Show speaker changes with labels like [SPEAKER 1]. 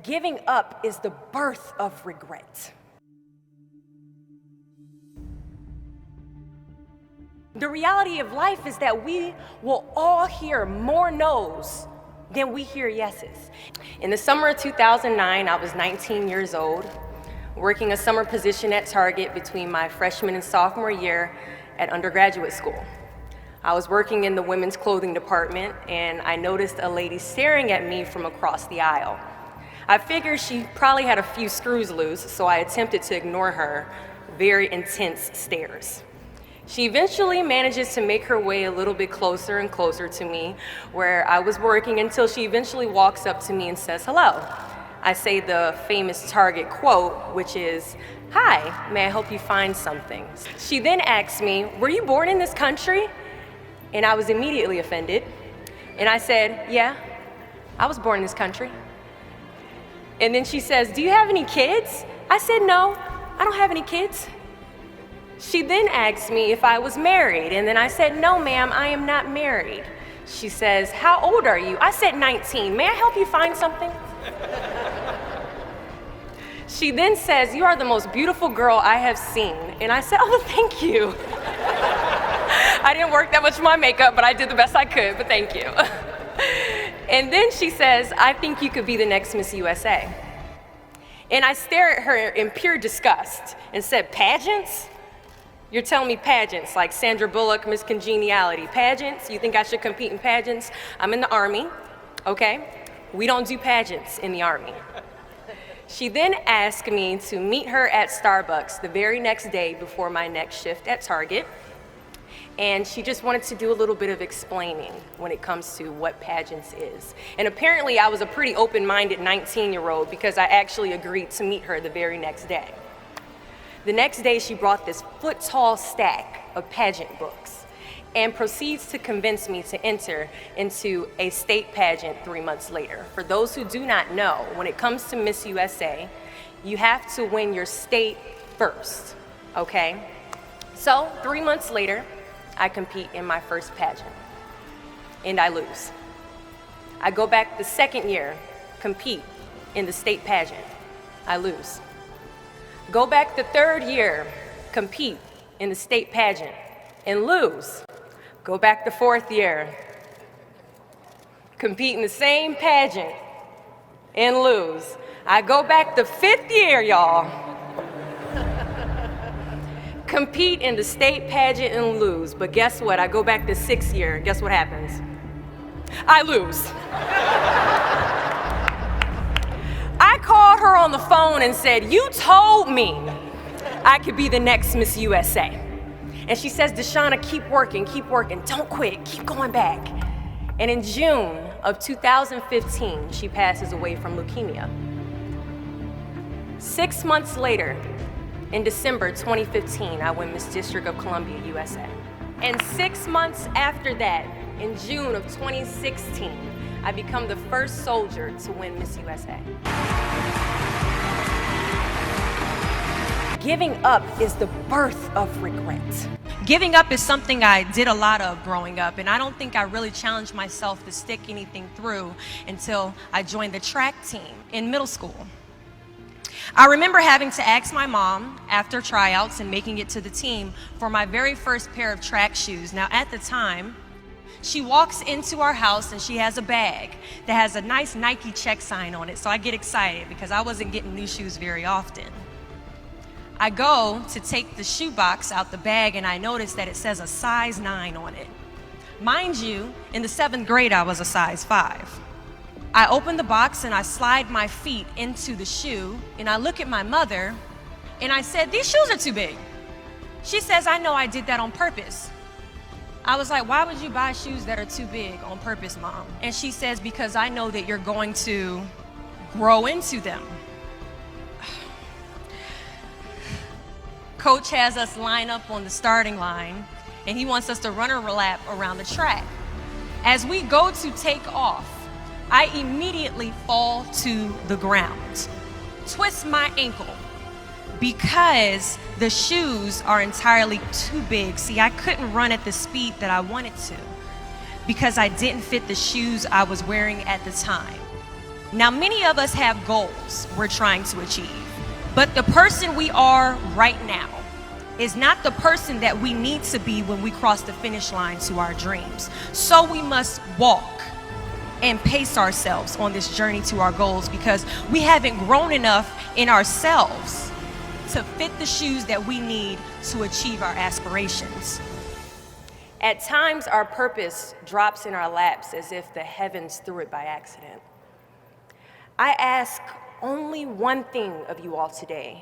[SPEAKER 1] Giving up is the birth of regret. The reality of life is that we will all hear more no's than we hear yeses. In the summer of 2009, I was 19 years old, working a summer position at Target between my freshman and sophomore year at undergraduate school. I was working in the women's clothing department, and I noticed a lady staring at me from across the aisle. I figured she probably had a few screws loose, so I attempted to ignore her very intense stares. She eventually manages to make her way a little bit closer and closer to me where I was working until she eventually walks up to me and says hello. I say the famous Target quote, which is, "Hi, may I help you find something?" She then asks me, "Were you born in this country?" And I was immediately offended. And I said, "Yeah, I was born in this country." And then she says, "Do you have any kids?" I said, "No, I don't have any kids." She then asked me if I was married, and then I said, "No, ma'am, I am not married." She says, "How old are you?" I said, 19. "May I help you find something?" She then says, "You are the most beautiful girl I have seen." And I said, "Oh, thank you." I didn't work that much on my makeup, but I did the best I could, but thank you. And then she says, "I think you could be the next Miss USA." And I stare at her in pure disgust and said, "Pageants? You're telling me pageants, like Sandra Bullock, Miss Congeniality. Pageants? You think I should compete in pageants? I'm in the Army, okay? We don't do pageants in the Army." She then asked me to meet her at Starbucks the very next day before my next shift at Target. And she just wanted to do a little bit of explaining when it comes to what pageants is. And apparently I was a pretty open-minded 19-year-old because I actually agreed to meet her the very next day. The next day, she brought this foot-tall stack of pageant books and proceeds to convince me to enter into a state pageant 3 months later. For those who do not know, when it comes to Miss USA, you have to win your state first, okay? So 3 months later, I compete in my first pageant, and I lose. I go back the second year, compete in the state pageant. I lose. Go back the third year, compete in the state pageant, and lose. Go back the fourth year, compete in the same pageant, and lose. I go back the fifth year, y'all, compete in the state pageant and lose. But guess what? I go back the sixth year, guess what happens? I lose. I called her on the phone and said, "You told me I could be the next Miss USA." And she says, "Deshauna, keep working, don't quit, keep going back." And in June of 2015, she passes away from leukemia. 6 months later, in December 2015, I win Miss District of Columbia, USA. And 6 months after that, in June of 2016, I become the first soldier to win Miss USA. Giving up is the birth of regret. Giving up is something I did a lot of growing up, and I don't think I really challenged myself to stick anything through until I joined the track team in middle school. I remember having to ask my mom after tryouts and making it to the team for my very first pair of track shoes. Now, at the time, she walks into our house and she has a bag that has a nice Nike check sign on it, so I get excited because I wasn't getting new shoes very often. I go to take the shoe box out the bag and I notice that it says a size 9 on it. Mind you, in the 7th grade, I was a size 5. I open the box and I slide my feet into the shoe and I look at my mother and I said, "These shoes are too big." She says, "I know I did that on purpose." I was like, "Why would you buy shoes that are too big on purpose, Mom?" And she says, "Because I know that you're going to grow into them." Coach has us line up on the starting line and he wants us to run a lap around the track. As we go to take off, I immediately fall to the ground, twist my ankle because the shoes are entirely too big. See, I couldn't run at the speed that I wanted to because I didn't fit the shoes I was wearing at the time.
[SPEAKER 2] Now, many of us have goals we're trying to achieve, but the person we are right now is not the person that we need to be when we cross the finish line to our dreams. So we must walk and pace ourselves on this journey to our goals, because we haven't grown enough in ourselves to fit the shoes that we need to achieve our aspirations.
[SPEAKER 1] At times, our purpose drops in our laps as if the heavens threw it by accident. I ask only one thing of you all today,